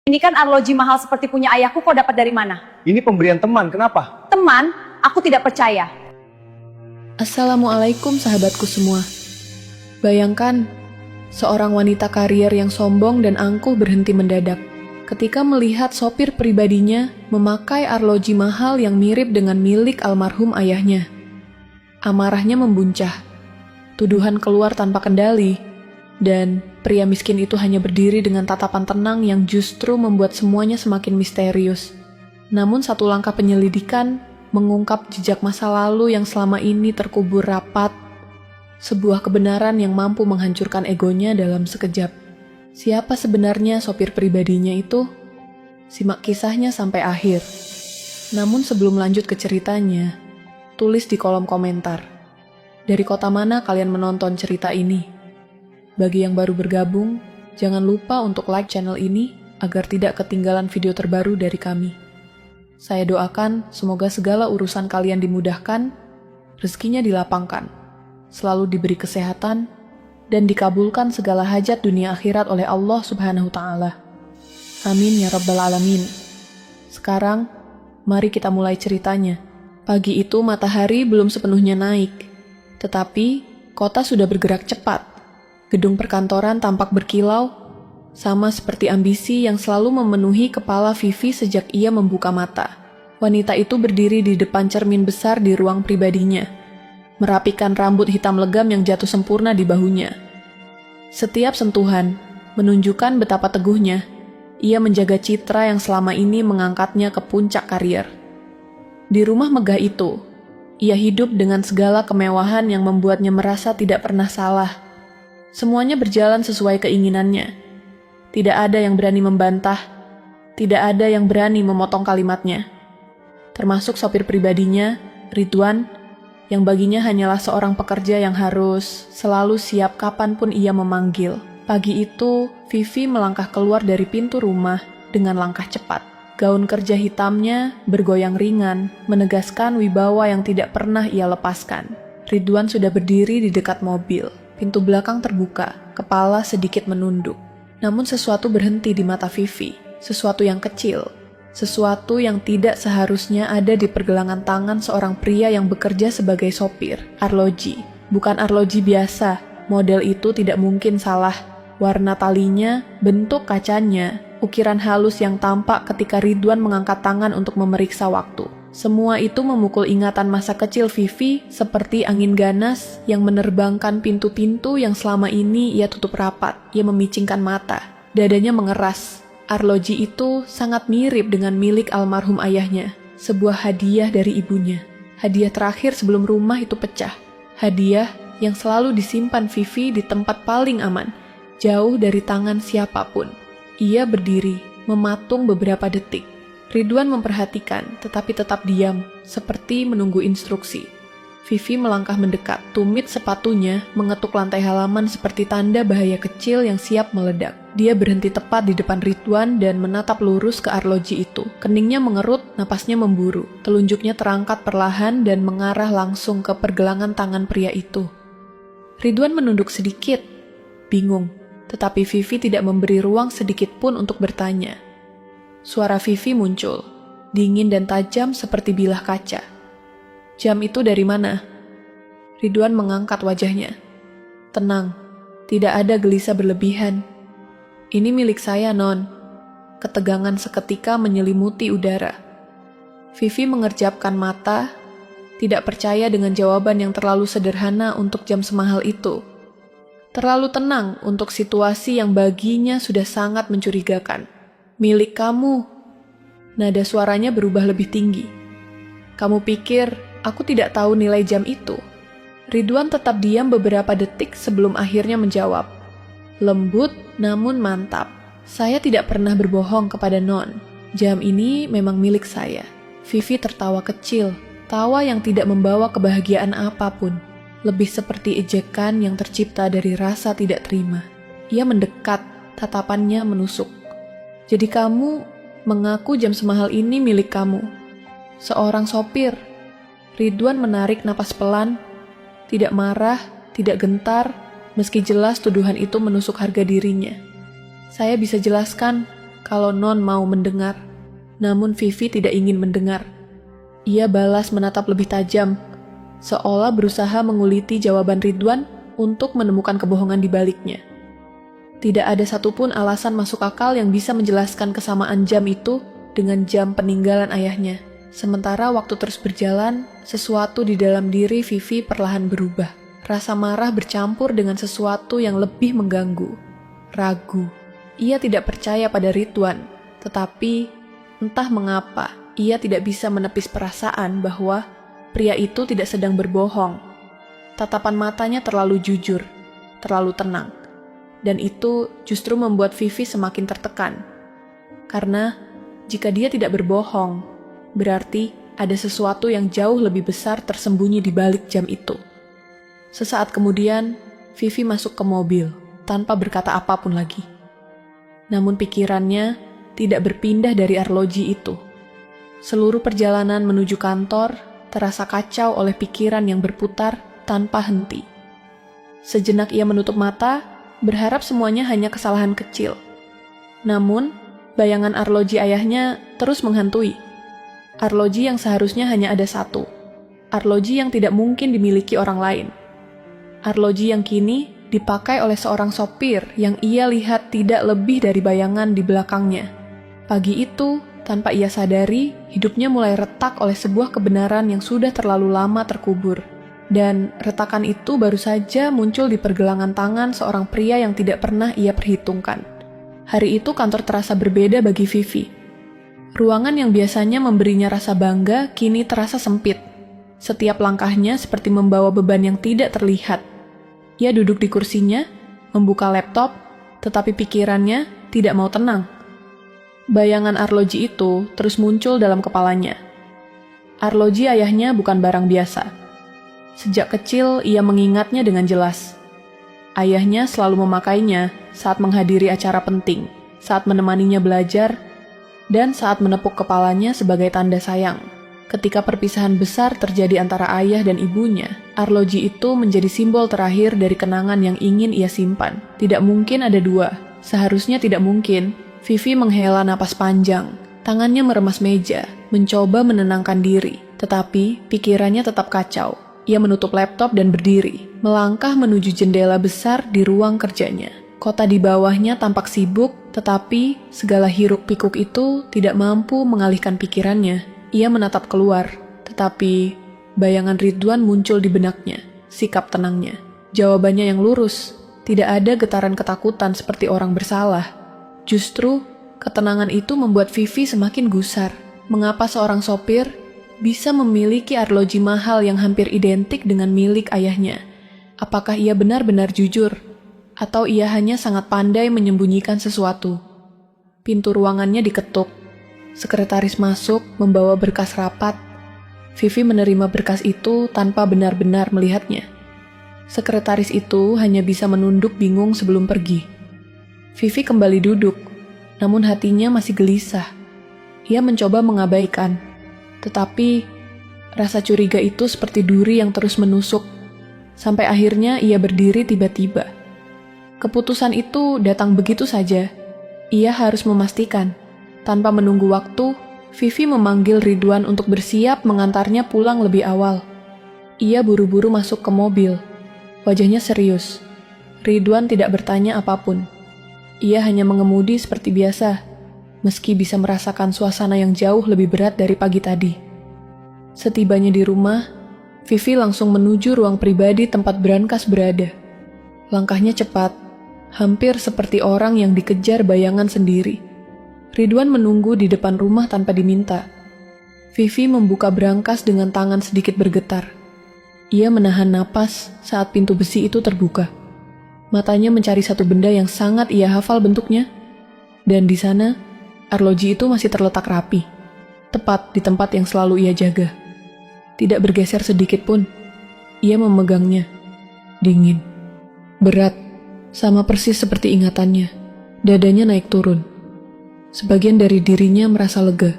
Ini kan arloji mahal seperti punya ayahku, kau dapat dari mana? Ini pemberian teman, kenapa? Teman? Aku tidak percaya. Assalamualaikum sahabatku semua. Bayangkan, seorang wanita karier yang sombong dan angkuh berhenti mendadak ketika melihat sopir pribadinya memakai arloji mahal yang mirip dengan milik almarhum ayahnya. Amarahnya membuncah, tuduhan keluar tanpa kendali, dan pria miskin itu hanya berdiri dengan tatapan tenang yang justru membuat semuanya semakin misterius. Namun satu langkah penyelidikan mengungkap jejak masa lalu yang selama ini terkubur rapat, sebuah kebenaran yang mampu menghancurkan egonya dalam sekejap. Siapa sebenarnya sopir pribadinya itu? Simak kisahnya sampai akhir. Namun sebelum lanjut ke ceritanya, tulis di kolom komentar, dari kota mana kalian menonton cerita ini? Bagi yang baru bergabung, jangan lupa untuk like channel ini agar tidak ketinggalan video terbaru dari kami. Saya doakan semoga segala urusan kalian dimudahkan, rezekinya dilapangkan, selalu diberi kesehatan, dan dikabulkan segala hajat dunia akhirat oleh Allah Subhanahu Ta'ala. Amin ya Rabbal Alamin. Sekarang, mari kita mulai ceritanya. Pagi itu matahari belum sepenuhnya naik, tetapi kota sudah bergerak cepat. Gedung perkantoran tampak berkilau, sama seperti ambisi yang selalu memenuhi kepala Vivi sejak ia membuka mata. Wanita itu berdiri di depan cermin besar di ruang pribadinya, merapikan rambut hitam legam yang jatuh sempurna di bahunya. Setiap sentuhan menunjukkan betapa teguhnya ia menjaga citra yang selama ini mengangkatnya ke puncak karier. Di rumah megah itu, ia hidup dengan segala kemewahan yang membuatnya merasa tidak pernah salah. Semuanya berjalan sesuai keinginannya. Tidak ada yang berani membantah, tidak ada yang berani memotong kalimatnya. Termasuk sopir pribadinya, Ridwan, yang baginya hanyalah seorang pekerja yang harus selalu siap kapanpun ia memanggil. Pagi itu, Vivi melangkah keluar dari pintu rumah dengan langkah cepat. Gaun kerja hitamnya bergoyang ringan, menegaskan wibawa yang tidak pernah ia lepaskan. Ridwan sudah berdiri di dekat mobil. Pintu belakang terbuka, kepala sedikit menunduk. Namun sesuatu berhenti di mata Vivi, sesuatu yang kecil, sesuatu yang tidak seharusnya ada di pergelangan tangan seorang pria yang bekerja sebagai sopir. Arloji, bukan arloji biasa, model itu tidak mungkin salah. Warna talinya, bentuk kacanya, ukiran halus yang tampak ketika Ridwan mengangkat tangan untuk memeriksa waktu. Semua itu memukul ingatan masa kecil Vivi seperti angin ganas yang menerbangkan pintu-pintu yang selama ini ia tutup rapat. Ia memicingkan mata, dadanya mengeras. Arloji itu sangat mirip dengan milik almarhum ayahnya, sebuah hadiah dari ibunya. Hadiah terakhir sebelum rumah itu pecah. Hadiah yang selalu disimpan Vivi di tempat paling aman, jauh dari tangan siapapun. Ia berdiri, mematung beberapa detik. Ridwan memperhatikan, tetapi tetap diam, seperti menunggu instruksi. Vivi melangkah mendekat, tumit sepatunya, mengetuk lantai halaman seperti tanda bahaya kecil yang siap meledak. Dia berhenti tepat di depan Ridwan dan menatap lurus ke arloji itu. Keningnya mengerut, napasnya memburu. Telunjuknya terangkat perlahan dan mengarah langsung ke pergelangan tangan pria itu. Ridwan menunduk sedikit, bingung, tetapi Vivi tidak memberi ruang sedikit pun untuk bertanya. Suara Vivi muncul, dingin dan tajam seperti bilah kaca. Jam itu dari mana? Ridwan mengangkat wajahnya. Tenang, tidak ada gelisah berlebihan. Ini milik saya, Non. Ketegangan seketika menyelimuti udara. Vivi mengerjapkan mata, tidak percaya dengan jawaban yang terlalu sederhana untuk jam semahal itu. Terlalu tenang untuk situasi yang baginya sudah sangat mencurigakan. Milik kamu. Nada suaranya berubah lebih tinggi. Kamu pikir aku tidak tahu nilai jam itu? Ridwan tetap diam beberapa detik sebelum akhirnya menjawab. Lembut namun mantap. Saya tidak pernah berbohong kepada Non. Jam ini memang milik saya. Vivi tertawa kecil, tawa yang tidak membawa kebahagiaan apapun. Lebih seperti ejekan yang tercipta dari rasa tidak terima. Ia mendekat, tatapannya menusuk. Jadi kamu mengaku jam semahal ini milik kamu. Seorang sopir. Ridwan menarik napas pelan, tidak marah, tidak gentar, meski jelas tuduhan itu menusuk harga dirinya. Saya bisa jelaskan, kalau Non mau mendengar. Namun Vivi tidak ingin mendengar. Ia balas menatap lebih tajam, seolah berusaha menguliti jawaban Ridwan untuk menemukan kebohongan di baliknya. Tidak ada satupun alasan masuk akal yang bisa menjelaskan kesamaan jam itu dengan jam peninggalan ayahnya. Sementara waktu terus berjalan, sesuatu di dalam diri Vivi perlahan berubah. Rasa marah bercampur dengan sesuatu yang lebih mengganggu. Ragu. Ia tidak percaya pada Ridwan, tetapi entah mengapa ia tidak bisa menepis perasaan bahwa pria itu tidak sedang berbohong. Tatapan matanya terlalu jujur, terlalu tenang. Dan itu justru membuat Vivi semakin tertekan. Karena jika dia tidak berbohong, berarti ada sesuatu yang jauh lebih besar tersembunyi di balik jam itu. Sesaat kemudian, Vivi masuk ke mobil tanpa berkata apapun lagi. Namun pikirannya tidak berpindah dari arloji itu. Seluruh perjalanan menuju kantor terasa kacau oleh pikiran yang berputar tanpa henti. Sejenak ia menutup mata, berharap semuanya hanya kesalahan kecil. Namun, bayangan arloji ayahnya terus menghantui. Arloji yang seharusnya hanya ada satu. Arloji yang tidak mungkin dimiliki orang lain. Arloji yang kini dipakai oleh seorang sopir yang ia lihat tidak lebih dari bayangan di belakangnya. Pagi itu, tanpa ia sadari, hidupnya mulai retak oleh sebuah kebenaran yang sudah terlalu lama terkubur. Dan retakan itu baru saja muncul di pergelangan tangan seorang pria yang tidak pernah ia perhitungkan. Hari itu kantor terasa berbeda bagi Vivi. Ruangan yang biasanya memberinya rasa bangga kini terasa sempit. Setiap langkahnya seperti membawa beban yang tidak terlihat. Ia duduk di kursinya, membuka laptop, tetapi pikirannya tidak mau tenang. Bayangan arloji itu terus muncul dalam kepalanya. Arloji ayahnya bukan barang biasa. Sejak kecil ia mengingatnya dengan jelas. Ayahnya selalu memakainya saat menghadiri acara penting, saat menemaninya belajar, dan saat menepuk kepalanya sebagai tanda sayang. Ketika perpisahan besar terjadi antara ayah dan ibunya, arloji itu menjadi simbol terakhir dari kenangan yang ingin ia simpan. Tidak mungkin ada dua. Seharusnya tidak mungkin. Vivi menghela napas panjang. Tangannya meremas meja, mencoba menenangkan diri. Tetapi pikirannya tetap kacau. Ia menutup laptop dan berdiri, melangkah menuju jendela besar di ruang kerjanya. Kota di bawahnya tampak sibuk, tetapi segala hiruk-pikuk itu tidak mampu mengalihkan pikirannya. Ia menatap keluar, tetapi bayangan Ridwan muncul di benaknya, sikap tenangnya. Jawabannya yang lurus, tidak ada getaran ketakutan seperti orang bersalah. Justru, ketenangan itu membuat Vivi semakin gusar. Mengapa seorang sopir bisa memiliki arloji mahal yang hampir identik dengan milik ayahnya? Apakah ia benar-benar jujur? Atau ia hanya sangat pandai menyembunyikan sesuatu? Pintu ruangannya diketuk. Sekretaris masuk membawa berkas rapat. Vivi menerima berkas itu tanpa benar-benar melihatnya. Sekretaris itu hanya bisa menunduk bingung sebelum pergi. Vivi kembali duduk, namun hatinya masih gelisah. Ia mencoba mengabaikan. Tetapi, rasa curiga itu seperti duri yang terus menusuk. Sampai akhirnya ia berdiri tiba-tiba. Keputusan itu datang begitu saja. Ia harus memastikan. Tanpa menunggu waktu, Vivi memanggil Ridwan untuk bersiap mengantarnya pulang lebih awal. Ia buru-buru masuk ke mobil. Wajahnya serius. Ridwan tidak bertanya apapun. Ia hanya mengemudi seperti biasa, meski bisa merasakan suasana yang jauh lebih berat dari pagi tadi. Setibanya di rumah, Vivi langsung menuju ruang pribadi tempat Brankas berada. Langkahnya cepat, hampir seperti orang yang dikejar bayangan sendiri. Ridwan menunggu di depan rumah tanpa diminta. Vivi membuka brankas dengan tangan sedikit bergetar. Ia menahan napas saat pintu besi itu terbuka. Matanya mencari satu benda yang sangat ia hafal bentuknya. Dan di sana, arloji itu masih terletak rapi, tepat di tempat yang selalu ia jaga. Tidak bergeser sedikit pun. Ia memegangnya. Dingin. Berat. Sama persis seperti ingatannya. Dadanya naik turun. Sebagian dari dirinya merasa lega.